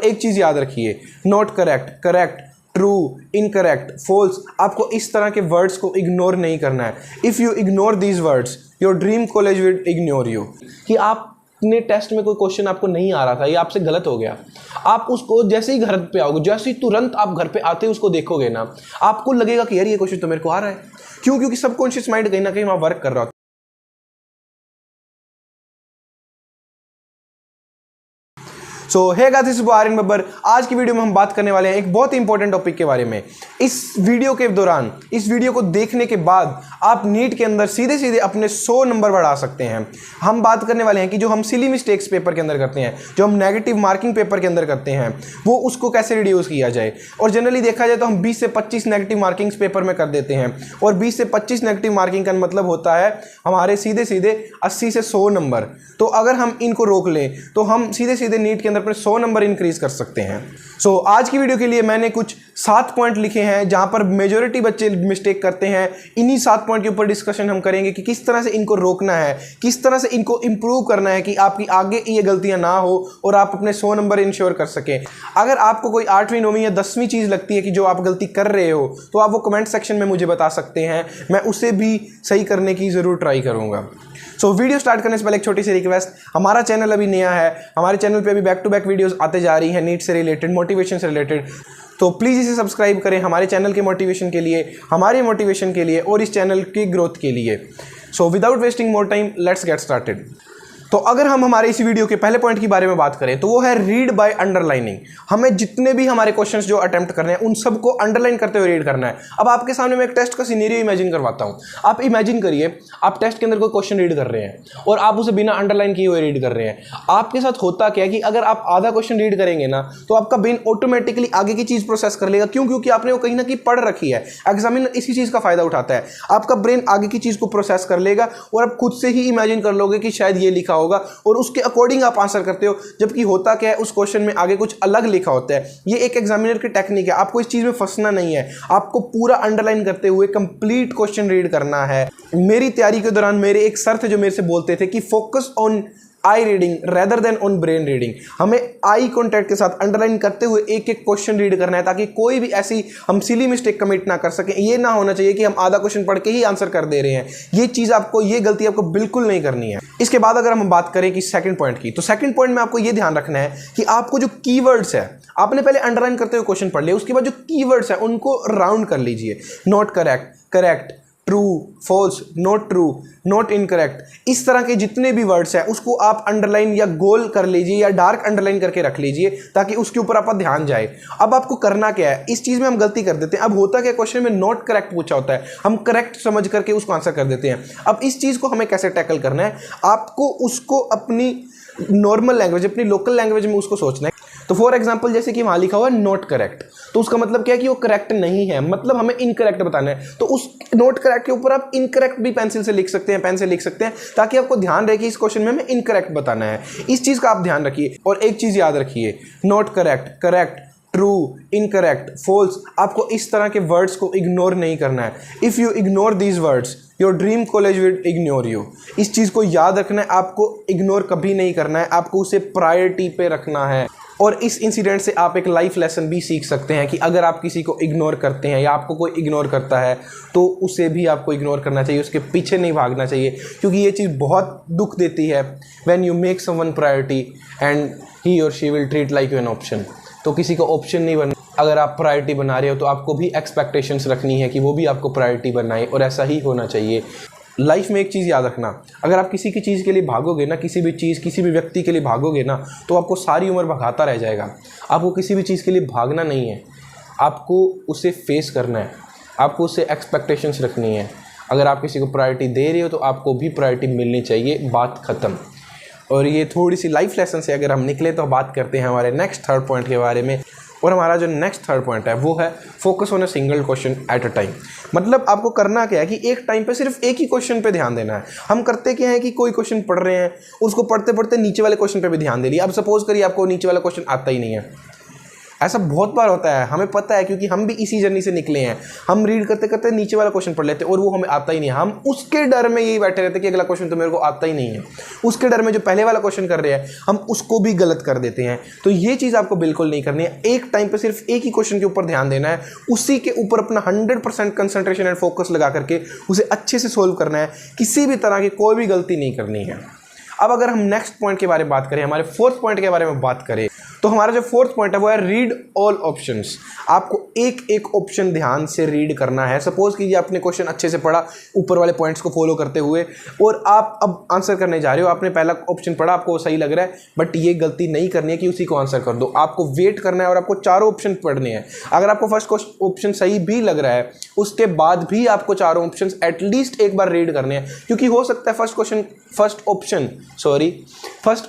एक चीज याद रखिए, not correct, correct, true, incorrect, false, आपको इस तरह के वर्ड्स को इग्नोर नहीं करना है। If you ignore these words your dream college will ignore you. कि आपने टेस्ट में कोई क्वेश्चन आपको नहीं आ रहा था, ये आपसे गलत हो गया, आप उसको जैसे ही घर पे आओगे, जैसे ही तुरंत आप घर पे आते उसको देखोगे ना, आपको लगेगा कि यार ये क्वेश्चन तो मेरे को आ रहा है। क्यों? क्योंकि सबकॉन्शियस माइंड कहीं ना कहीं वहां वर्क कर रहा होता है। So hey guys, this is Aryan Babbar. आज की वीडियो में हम बात करने वाले हैं एक बहुत ही इंपॉर्टेंट टॉपिक के बारे में। इस वीडियो के दौरान, इस वीडियो को देखने के बाद आप नीट के अंदर सीधे सीधे अपने 100 नंबर बढ़ा सकते हैं। हम बात करने वाले हैं कि जो हम सिली मिस्टेक्स पेपर के अंदर करते हैं, जो हम नेगेटिव मार्किंग पेपर के अंदर करते हैं, वो उसको कैसे रिड्यूस किया जाए। और जनरली देखा जाए तो हम 20 से 25 नेगेटिव मार्किंग्स पेपर में कर देते हैं, और 20 से 25 नेगेटिव मार्किंग का मतलब होता है हमारे सीधे सीधे 80 से 100 नंबर। तो अगर हम इनको रोक लें तो हम सीधे सीधे नीट के अंदर अपने 100 नंबर इंक्रीज कर सकते हैं। सो आज की वीडियो के लिए मैंने कुछ 7 पॉइंट लिखे हैं जहां पर मेजॉरिटी बच्चे मिस्टेक करते हैं। इन्हीं 7 पॉइंट के ऊपर डिस्कशन हम करेंगे कि किस तरह से इनको रोकना है, किस तरह से इनको इंप्रूव करना है कि आपकी आगे ये गलतियां ना हो और आप अपने 100 नंबर इंश्योर कर सकें। अगर आपको कोई 8वीं 9वीं या 10वीं चीज़ लगती है कि जो आप गलती कर रहे हो, तो आप वो कमेंट सेक्शन में मुझे बता सकते हैं, मैं उसे भी सही करने की ज़रूर ट्राई करूँगा। सो वीडियो स्टार्ट करने से पहले एक छोटी सी रिक्वेस्ट, हमारा चैनल अभी नया है, हमारे चैनल पे अभी बैक टू बैक वीडियोस आते जा रही हैं नीट से रिलेटेड, मोटिवेशन से रिलेटेड। तो प्लीज़ इसे सब्सक्राइब करें हमारे चैनल के मोटिवेशन के लिए, हमारे मोटिवेशन के लिए और इस चैनल की ग्रोथ के लिए। So without wasting more time, let's get started. तो अगर हम हमारे इस वीडियो के पहले पॉइंट के बारे में बात करें तो वो है रीड बाय अंडरलाइनिंग। हमें जितने भी हमारे क्वेश्चंस जो अटेम्प्ट करने हैं उन सबको अंडरलाइन करते हुए रीड करना है। अब आपके सामने मैं एक टेस्ट का सिनेरियो इमेजिन करवाता हूं। आप इमेजिन करिए आप टेस्ट के अंदर कोई क्वेश्चन रीड कर रहे हैं और आप उसे बिना अंडरलाइन किए हुए रीड कर रहे हैं। आपके साथ होता क्या है कि अगर आप आधा क्वेश्चन रीड करेंगे ना तो आपका ब्रेन ऑटोमेटिकली आगे की चीज प्रोसेस कर लेगा। क्यों? क्योंकि आपने वो कहीं ना कहीं पढ़ रखी है। एग्जामिनर इसी चीज का फायदा उठाता है। आपका ब्रेन आगे की चीज को प्रोसेस कर लेगा और आप खुद से ही इमेजिन कर लोगे कि शायद ये लिखा होगा और उसके अकॉर्डिंग आप आंसर करते हो, जबकि होता क्या है उस क्वेश्चन में आगे कुछ अलग लिखा होता है। ये एक एग्जामिनर की टेक्निक है। आपको इस चीज में फंसना नहीं है, आपको पूरा अंडरलाइन करते हुए कंप्लीट क्वेश्चन रीड करना है। मेरी तैयारी के दौरान मेरे एक सर थे जो मेरे से बोलते थे कि focus on I reading rather than on brain reading. हमें आई कॉन्टैक्ट के साथ अंडरलाइन करते हुए एक एक क्वेश्चन रीड करना है ताकि कोई भी ऐसी हम सिली मिस्टेक कमिट ना कर सकें। ये ना होना चाहिए कि हम आधा क्वेश्चन पढ़ के ही आंसर कर दे रहे हैं। ये चीज़ आपको, ये गलती आपको बिल्कुल नहीं करनी है। इसके बाद अगर हम बात करें कि सेकंड पॉइंट की, तो सेकंड पॉइंट में आपको ये ध्यान रखना है कि आपको जो कीवर्ड्स है, आपने पहले अंडरलाइन करते हुए क्वेश्चन पढ़ लिया, उसके बाद जो कीवर्ड्स है उनको राउंड कर लीजिए। Not correct, correct, true, false, not true, not incorrect, इस तरह के जितने भी वर्ड्स हैं उसको आप अंडरलाइन या गोल कर लीजिए या डार्क अंडरलाइन करके रख लीजिए ताकि उसके ऊपर आपका ध्यान जाए। अब आपको करना क्या है, इस चीज़ में हम गलती कर देते हैं। अब होता क्या, क्वेश्चन में नॉट करेक्ट पूछा होता है, हम करेक्ट समझ करके उसको आंसर कर देते हैं। अब इस चीज़ को हमें कैसे टैकल करना है, आपको उसको अपनी नॉर्मल लैंग्वेज, अपनी लोकल लैंग्वेज में उसको सोचना है। तो फॉर एग्जाम्पल जैसे कि वहाँ लिखा हुआ है नॉट करेक्ट, तो उसका मतलब क्या है कि वो करेक्ट नहीं है, मतलब हमें इनकरेक्ट बताना है। तो उस नॉट करेक्ट के ऊपर आप इनकरेक्ट भी पेंसिल से लिख सकते हैं, पेन से लिख सकते हैं, ताकि आपको ध्यान रहे कि इस क्वेश्चन में हमें इनकरेक्ट बताना है। इस चीज़ का आप ध्यान रखिए। और एक चीज़ याद रखिए, not correct, correct, true, incorrect, false, आपको इस तरह के वर्ड्स को इग्नोर नहीं करना है। If you ignore these words your dream college will ignore you. इस चीज़ को याद रखना है, आपको इग्नोर कभी नहीं करना है, आपको उसे प्रायोरिटी पे रखना है। और इस इंसिडेंट से आप एक लाइफ लेसन भी सीख सकते हैं कि अगर आप किसी को इग्नोर करते हैं या आपको कोई इग्नोर करता है तो उसे भी आपको इग्नोर करना चाहिए, उसके पीछे नहीं भागना चाहिए, क्योंकि ये चीज़ बहुत दुख देती है। When you make someone priority and he or she will treat like you an option. तो किसी का ऑप्शन नहीं बनना। अगर आप प्रायोरिटी बना रहे हो तो आपको भी एक्सपेक्टेशंस रखनी है कि वो भी आपको प्रायोरिटी बनाए, और ऐसा ही होना चाहिए। लाइफ में एक चीज़ याद रखना, अगर आप किसी की चीज़ के लिए भागोगे ना, किसी भी चीज़, किसी भी व्यक्ति के लिए भागोगे ना, तो आपको सारी उम्र भगाता रह जाएगा। आपको किसी भी चीज़ के लिए भागना नहीं है, आपको उसे फेस करना है, आपको उससे एक्सपेक्टेशंस रखनी है। अगर आप किसी को प्रायोरिटी दे रहे हो तो आपको भी प्रायोरिटी मिलनी चाहिए, बात ख़त्म। और ये थोड़ी सी लाइफ लेसन से अगर हम निकले तो बात करते हैं हमारे नेक्स्ट थर्ड पॉइंट के बारे में। और हमारा जो नेक्स्ट थर्ड पॉइंट है वो है focus on a single question at a time. मतलब आपको करना क्या है कि एक टाइम पे सिर्फ एक ही क्वेश्चन पे ध्यान देना है। हम करते क्या है कि कोई क्वेश्चन पढ़ रहे हैं, उसको पढ़ते पढ़ते नीचे वाले क्वेश्चन पे भी ध्यान दे लिया। अब सपोज करिए आपको नीचे वाला क्वेश्चन आता ही नहीं है, ऐसा बहुत बार होता है, हमें पता है क्योंकि हम भी इसी जर्नी से निकले हैं। हम रीड करते करते नीचे वाला क्वेश्चन पढ़ लेते हैं और वो हमें आता ही नहीं है। हम उसके डर में यही बैठे रहते हैं कि अगला क्वेश्चन तो मेरे को आता ही नहीं है। उसके डर में जो पहले वाला क्वेश्चन कर रहे हैं हम उसको भी गलत कर देते हैं। तो ये चीज़ आपको बिल्कुल नहीं करनी है। एक टाइम पर सिर्फ एक ही क्वेश्चन के ऊपर ध्यान देना है, उसी के ऊपर अपना 100% कंसंट्रेशन एंड फोकस लगा करके उसे अच्छे से सोल्व करना है। किसी भी तरह की कोई भी गलती नहीं करनी है। अब अगर हम नेक्स्ट पॉइंट के बारे में बात करें, हमारे फोर्थ पॉइंट के बारे में बात करें, तो हमारा जो फोर्थ पॉइंट है वो है रीड ऑल ऑप्शंस। आपको एक एक ऑप्शन ध्यान से रीड करना है। सपोज कीजिए आपने क्वेश्चन अच्छे से पढ़ा ऊपर वाले पॉइंट्स को फॉलो करते हुए और आप अब आंसर करने जा रहे हो। आपने पहला ऑप्शन पढ़ा, आपको सही लग रहा है, बट ये गलती नहीं करनी है कि उसी को आंसर कर दो। आपको वेट करना है और आपको चारों ऑप्शन पढ़ने हैं। अगर आपको फर्स्ट ऑप्शन सही भी लग रहा है उसके बाद भी आपको चारों ऑप्शन एटलीस्ट एक बार रीड करने हैं, क्योंकि हो सकता है फर्स्ट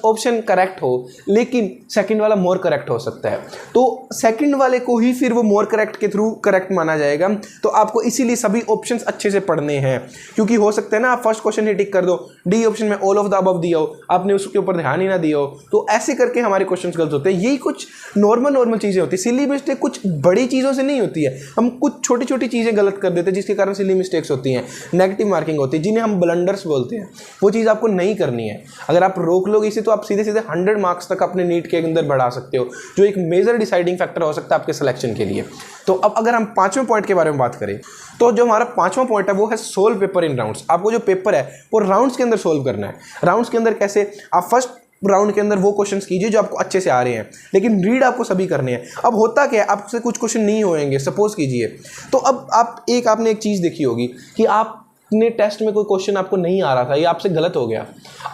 ऑप्शन करेक्ट हो लेकिन सेकंड वाला मोर करेक्ट हो सकता है, तो सेकंड वाले को ही फिर वो मोर करेक्ट के थ्रू करेक्ट माना जाएगा। तो आपको इसीलिए सभी ऑप्शंस अच्छे से पढ़ने हैं, क्योंकि हो सकता है ना आप फर्स्ट क्वेश्चन ही टिक कर दो, डी ऑप्शन में ऑल ऑफ द अबव दिया हो, आपने उसके ऊपर ध्यान ही ना दिया हो, तो ऐसे करके हमारे क्वेश्चंस गलत होते हैं। यही कुछ नॉर्मल चीज़ें होती है। सिली मिस्टेक कुछ बड़ी चीज़ों से नहीं होती है, हम कुछ छोटी छोटी चीज़ें गलत कर देते हैं जिसके कारण सिली मिस्टेक्स होती हैं, नेगेटिव मार्किंग होती है, जिन्हें हम ब्लंडर्स बोलते हैं। वो चीज़ आपको नहीं करनी है। अगर आप रोक लोगे इसे तो आप सीधे सीधे 100 मार्क्स तक अपने नीट के अंदर बढ़ा सकते हो, जो एक मेजर डिसाइडिंग फैक्टर हो सकता है आपके सिलेक्शन के लिए। तो अब अगर हम पांचवें पॉइंट के बारे में बात करें, तो जो हमारा पांचवा पॉइंट है वो है सोल्व पेपर इन राउंड्स। आपको जो पेपर है वो राउंड्स के अंदर सोल्व करना है। राउंड्स के अंदर कैसे? आप फर्स्ट राउंड के अंदर वो क्वेश्चंस कीजिए जो आपको अच्छे से आ रहे हैं, लेकिन रीड आपको सभी करने हैं। अब होता क्या है, आपसे कुछ क्वेश्चन नहीं होंगे सपोज कीजिए, तो अब आपने एक चीज़ देखी होगी कि आपने टेस्ट में कोई क्वेश्चन आपको नहीं आ रहा था, ये आपसे गलत हो गया।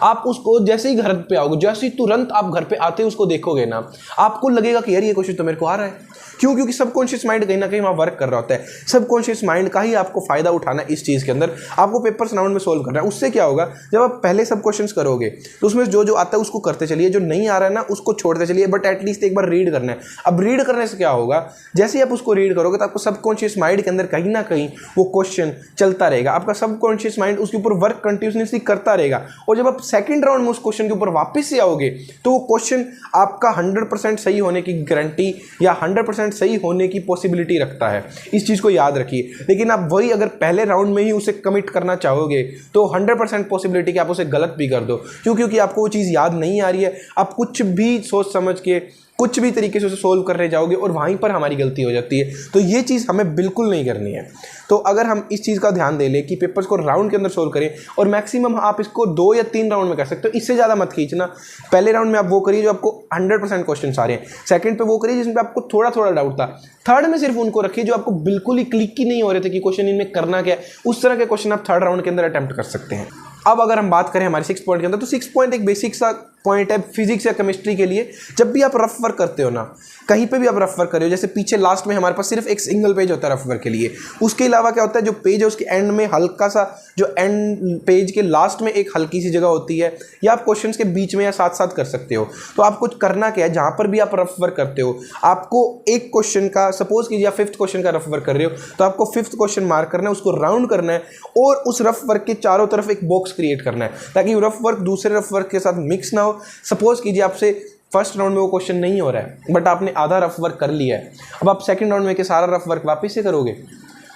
आप उसको जैसे ही घर पे आओगे, जैसे ही तुरंत आप घर पे आते उसको देखोगे ना, आपको लगेगा कि यार ये क्वेश्चन तो मेरे को आ रहा है। क्यों? क्योंकि सबकॉन्शियस माइंड कहीं ना कहीं वहाँ वर्क कर रहा होता है। सबकॉन्शियस माइंड का ही आपको फायदा उठाना है इस चीज़ के अंदर। आपको पेपर्स राउंड में सोल्व करना है। उससे क्या होगा, जब आप पहले सब क्वेश्चंस करोगे तो उसमें जो जो आता है उसको करते चलिए, जो नहीं आ रहा है ना उसको छोड़ते चलिए, बट एटलीस्ट एक बार रीड करना है। अब रीड करने से क्या होगा, जैसे ही आप उसको रीड करोगे तो आपको सबकॉन्शियस माइंड के अंदर कहीं ना कहीं वो क्वेश्चन चलता रहेगा। आपका सबकॉन्शियस माइंड उसके ऊपर वर्क कंटिन्यूसली करता रहेगा, और जब आप सेकंड राउंड में उस क्वेश्चन के ऊपर वापस से आओगे तो वो क्वेश्चन आपका 100% सही होने की गारंटी या 100% सही होने की पॉसिबिलिटी रखता है। इस चीज़ को याद रखिए। लेकिन आप वही अगर पहले राउंड में ही उसे कमिट करना चाहोगे तो 100% पॉसिबिलिटी कि आप उसे गलत भी कर दो। क्यों? क्योंकि आपको वो चीज़ याद नहीं आ रही है। आप कुछ भी सोच समझ के कुछ भी तरीके से उसे सोल्व करने जाओगे और वहीं पर हमारी गलती हो जाती है। तो ये चीज़ हमें बिल्कुल नहीं करनी है। तो अगर हम इस चीज़ का ध्यान दे लें कि पेपर्स को राउंड के अंदर सोल्व करें, और मैक्सिमम आप इसको 2 या 3 राउंड में कर सकते हो, इससे ज़्यादा मत खींचना। पहले राउंड में आप वो करिए जो आपको 100% क्वेश्चन आ रहे हैं, सेकंड पे वो करिए जिसमें आपको थोड़ा थोड़ा डाउट था, थर्ड में सिर्फ उनको रखिए जो आपको बिल्कुल ही क्लिक ही नहीं हो रहे थे कि क्वेश्चन इनमें करना क्या है। उस तरह के क्वेश्चन आप थर्ड राउंड के अंदर अटेम्प्ट कर सकते हैं। अब अगर हम बात करें हमारे 6 पॉइंट के अंदर, तो 6 पॉइंट एक बेसिक सा पॉइंट है फिजिक्स या केमिस्ट्री के लिए। जब भी आप रफ वर्क करते हो ना, कहीं पे भी आप रफ वर्क कर रहे हो, जैसे पीछे लास्ट में हमारे पास सिर्फ एक सिंगल पेज होता है रफ वर्क के लिए, उसके अलावा क्या होता है, जो पेज है उसके एंड में हल्का सा, जो एंड पेज के लास्ट में एक हल्की सी जगह होती है, या आप क्वेश्चंस के बीच में या साथ साथ कर सकते हो। तो आपको करना क्या है, जहाँ पर भी आप रफ वर्क करते हो, आपको एक क्वेश्चन का, सपोज कीजिए आप 5th क्वेश्चन का रफ वर्क कर रहे हो, तो आपको 5th क्वेश्चन मार्क करना है, उसको राउंड करना है और उस रफ वर्क के चारों तरफ एक बॉक्स क्रिएट करना है, ताकि रफ वर्क दूसरे रफ वर्क के साथ मिक्स ना हो। सपोज कीजिए आपसे फर्स्ट राउंड में वो क्वेश्चन नहीं हो रहा है, बट आपने आधा रफ वर्क कर लिया है, अब आप सेकंड राउंड में के सारा रफ वर्क वापस से करोगे,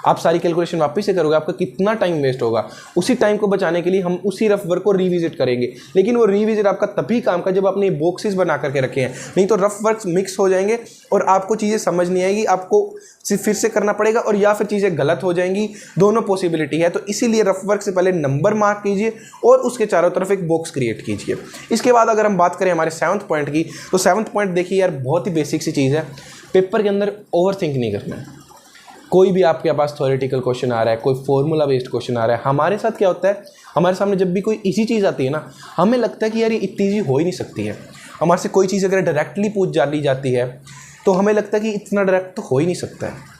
आप सारी कैलकुलेशन वापस से करोगे, आपका कितना टाइम वेस्ट होगा। उसी टाइम को बचाने के लिए हम उसी रफ वर्क को रिविजिट करेंगे, लेकिन वो रिविजिट आपका तभी काम का जब आपने बॉक्सेस बना करके रखे हैं, नहीं तो रफ वर्क मिक्स हो जाएंगे और आपको चीज़ें समझ नहीं आएगी, आपको फिर से करना पड़ेगा और या फिर चीज़ें गलत हो जाएंगी, दोनों पॉसिबिलिटी है। तो इसीलिए रफ वर्क से पहले नंबर मार्क कीजिए और उसके चारों तरफ एक बॉक्स क्रिएट कीजिए। इसके बाद अगर हम बात करें हमारे 7th पॉइंट की, तो 7th पॉइंट देखिए यार, बहुत ही बेसिक सी चीज़ है। पेपर के अंदर ओवर थिंक नहीं करना है। कोई भी आपके पास थ्योरेटिकल क्वेश्चन आ रहा है, कोई फॉर्मूला बेस्ड क्वेश्चन आ रहा है, हमारे साथ क्या होता है, हमारे सामने जब भी कोई इजी चीज़ आती है ना, हमें लगता है कि यार ये इतनी ईजी हो ही नहीं सकती है। हमारे से कोई चीज़ अगर डायरेक्टली पूछ ली जाती है तो हमें लगता है कि इतना डायरेक्ट तो हो ही नहीं सकता है।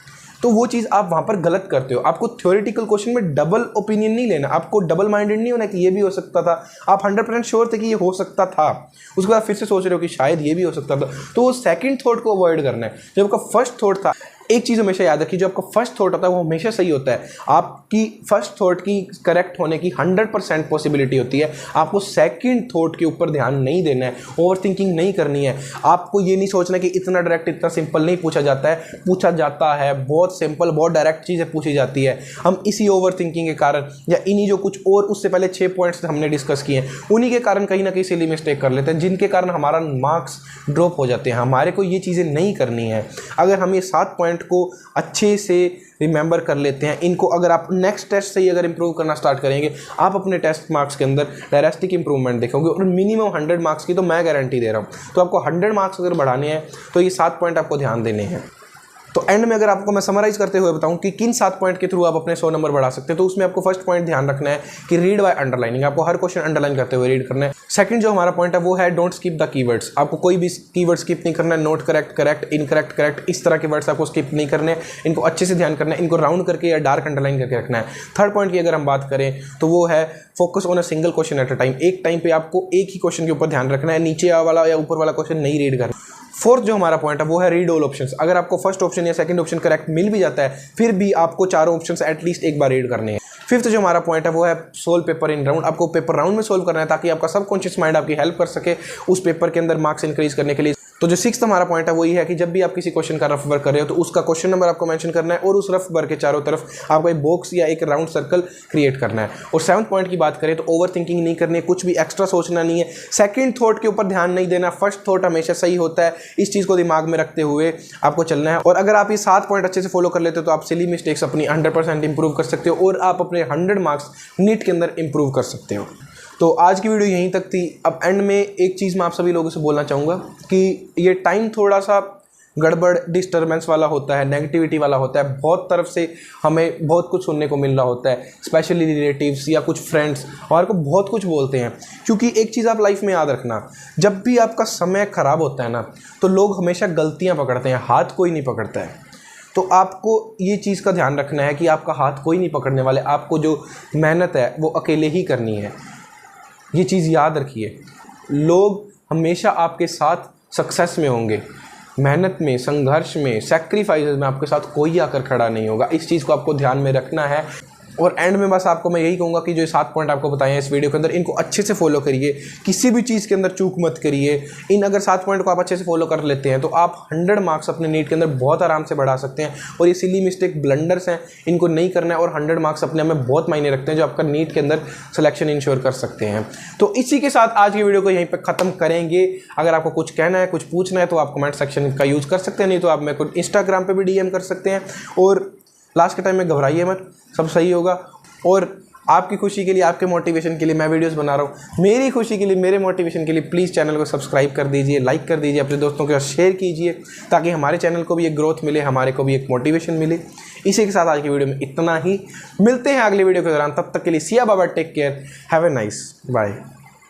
तो वो चीज़ आप वहाँ पर गलत करते हो। आपको थ्योरेटिकल क्वेश्चन में डबल ओपिनियन नहीं लेना, आपको डबल माइंडेड नहीं होना कि ये भी हो सकता था। आप 100% श्योर थे कि ये हो सकता था, उसके बाद फिर से सोच रहे हो कि शायद ये भी हो सकता था, तो वो सेकंड थॉट को अवॉइड करना है। जब आपका फर्स्ट थॉट था एक चीज़ हमेशा याद रखिए, जो आपका फर्स्ट थॉट होता है वो हमेशा सही होता है। आपकी फर्स्ट थॉट की करेक्ट होने की 100% पॉसिबिलिटी होती है। आपको सेकंड थॉट के ऊपर ध्यान नहीं देना है, ओवर थिंकिंग नहीं करनी है। आपको ये नहीं सोचना कि इतना डायरेक्ट, इतना सिंपल नहीं पूछा जाता है। पूछा जाता है, बहुत सिंपल, बहुत डायरेक्ट चीज़ें पूछी जाती है। हम इसी ओवर थिंकिंग के कारण या इन्हीं जो कुछ और उससे पहले 6 पॉइंट्स हमने डिस्कस किए हैं, उन्हीं के कारण कहीं ना कहीं सिली मिस्टेक कर लेते हैं, जिनके कारण हमारा मार्क्स ड्रॉप हो जाते हैं। हमारे को ये चीज़ें नहीं करनी है। अगर हम ये 7 पॉइंट को अच्छे से रिमेंबर कर लेते हैं, इनको अगर आप नेक्स्ट टेस्ट से ही अगर इंप्रूव करना स्टार्ट करेंगे, आप अपने टेस्ट मार्क्स के अंदर ड्रास्टिक इंप्रूवमेंट देखोगे। और मिनिमम 100 मार्क्स की तो मैं गारंटी दे रहा हूँ। तो आपको 100 मार्क्स अगर बढ़ाने हैं तो ये 7 पॉइंट आपको ध्यान देने हैं। तो एंड में अगर आपको मैं समराइज करते हुए बताऊं कि किन 7 पॉइंट के थ्रू आप अपने 100 नंबर बढ़ा सकते हैं, तो उसमें आपको फर्स्ट पॉइंट ध्यान रखना है कि रीड बाय अंडरलाइनिंग। आपको हर क्वेश्चन अंडरलाइन करते हुए रीड करना है। सेकंड जो हमारा पॉइंट है वो है डोंट स्किप द कीवर्ड्स। आपको कोई भी कीवर्ड स्किप नहीं करना है। Note correct, correct, incorrect, correct, इस तरह के वर्ड्स आपको स्किप नहीं करने, इनको अच्छे से ध्यान करना है। इनको राउंड करके या डार्क अंडरलाइन करके रखना है। थर्ड पॉइंट की अगर हम बात करें तो वो है focus on a single question at a time. एक टाइम पे आपको एक ही क्वेश्चन के ऊपर ध्यान रखना है, नीचे वाला या ऊपर वाला क्वेश्चन नहीं रीड करना। फोर्थ जो हमारा पॉइंट है वो है रीड ऑल ऑप्शंस। अगर आपको फर्स्ट ऑप्शन या सेकंड ऑप्शन करेक्ट मिल भी जाता है, फिर भी आपको चारों ऑप्शंस एटलीस्ट एक बार रीड करने हैं। फिफ्थ जो हमारा पॉइंट है वो है सोल्व पेपर इन राउंड। आपको पेपर राउंड में सोल्व करना है ताकि आपका सबकॉन्शियस माइंड आपकी हेल्प कर सके उस पेपर के अंदर मार्क्स इंक्रीज करने के लिए। तो जो सिक्स्थ हमारा पॉइंट है वो ये है कि जब भी आप किसी क्वेश्चन का रफ वर्क कर रहे हो तो उसका क्वेश्चन नंबर आपको मेंशन करना है और उस रफ वर्क के चारों तरफ आपको एक बॉक्स या एक राउंड सर्कल क्रिएट करना है। और सेवंथ पॉइंट की बात करें तो ओवर थिंकिंग नहीं करनी है, कुछ भी एक्स्ट्रा सोचना नहीं है, सेकंड थॉट के ऊपर ध्यान नहीं देना, फर्स्ट थॉट हमेशा सही होता है। इस चीज़ को दिमाग में रखते हुए आपको चलना है। और अगर आप ये 7 पॉइंट अच्छे से फॉलो कर लेते हो तो आप सिली मिस्टेक्स अपनी 100% इंप्रूव कर सकते हो और आप अपने 100 मार्क्स नीट के अंदर इंप्रूव कर सकते हो। तो आज की वीडियो यहीं तक थी। अब एंड में एक चीज़ मैं आप सभी लोगों से बोलना चाहूँगा कि ये टाइम थोड़ा सा गड़बड़, डिस्टर्बेंस वाला होता है, नेगेटिविटी वाला होता है। बहुत तरफ से हमें बहुत कुछ सुनने को मिल रहा होता है, स्पेशली रिलेटिव्स या कुछ फ्रेंड्स हमारे को बहुत कुछ बोलते हैं। क्योंकि एक चीज़ आप लाइफ में याद रखना, जब भी आपका समय ख़राब होता है ना, तो लोग हमेशा गलतियाँ पकड़ते हैं, हाथ कोई नहीं पकड़ता है। तो आपको ये चीज़ का ध्यान रखना है कि आपका हाथ कोई नहीं पकड़ने वाले, आपको जो मेहनत है वो अकेले ही करनी है। ये चीज़ याद रखिए, लोग हमेशा आपके साथ सक्सेस में होंगे, मेहनत में, संघर्ष में, सैक्रिफाइसेस में आपके साथ कोई आकर खड़ा नहीं होगा। इस चीज़ को आपको ध्यान में रखना है। और एंड में बस आपको मैं यही कहूँगा कि जो 7 पॉइंट आपको बताए हैं इस वीडियो के अंदर, इनको अच्छे से फॉलो करिए, किसी भी चीज़ के अंदर चूक मत करिए। इन अगर 7 पॉइंट को आप अच्छे से फॉलो कर लेते हैं तो आप 100 मार्क्स अपने नीट के अंदर बहुत आराम से बढ़ा सकते हैं। और ये सिली मिस्टेक, ब्लंडर्स हैं, इनको नहीं करना है। और 100 मार्क्स अपने में बहुत मायने रखते हैं जो आपका नीट के अंदर सिलेक्शन इंश्योर कर सकते हैं। तो इसी के साथ आज की वीडियो को यहीं पर ख़त्म करेंगे। अगर आपको कुछ कहना है, कुछ पूछना है तो आप कमेंट सेक्शन का यूज़ कर सकते हैं, नहीं तो आप मेरे को इंस्टाग्राम पर भी DM कर सकते हैं। और लास्ट के टाइम में घबराइए मत, सब सही होगा। और आपकी खुशी के लिए, आपके मोटिवेशन के लिए मैं वीडियोस बना रहा हूँ। मेरी खुशी के लिए, मेरे मोटिवेशन के लिए प्लीज़ चैनल को सब्सक्राइब कर दीजिए, लाइक कर दीजिए, अपने दोस्तों के साथ शेयर कीजिए ताकि हमारे चैनल को भी एक ग्रोथ मिले, हमारे को भी एक मोटिवेशन मिले। इसी के साथ आज की वीडियो में इतना ही। मिलते हैं अगले वीडियो के दौरान, तब तक के लिए Siya Baba, take care, have a nice bye.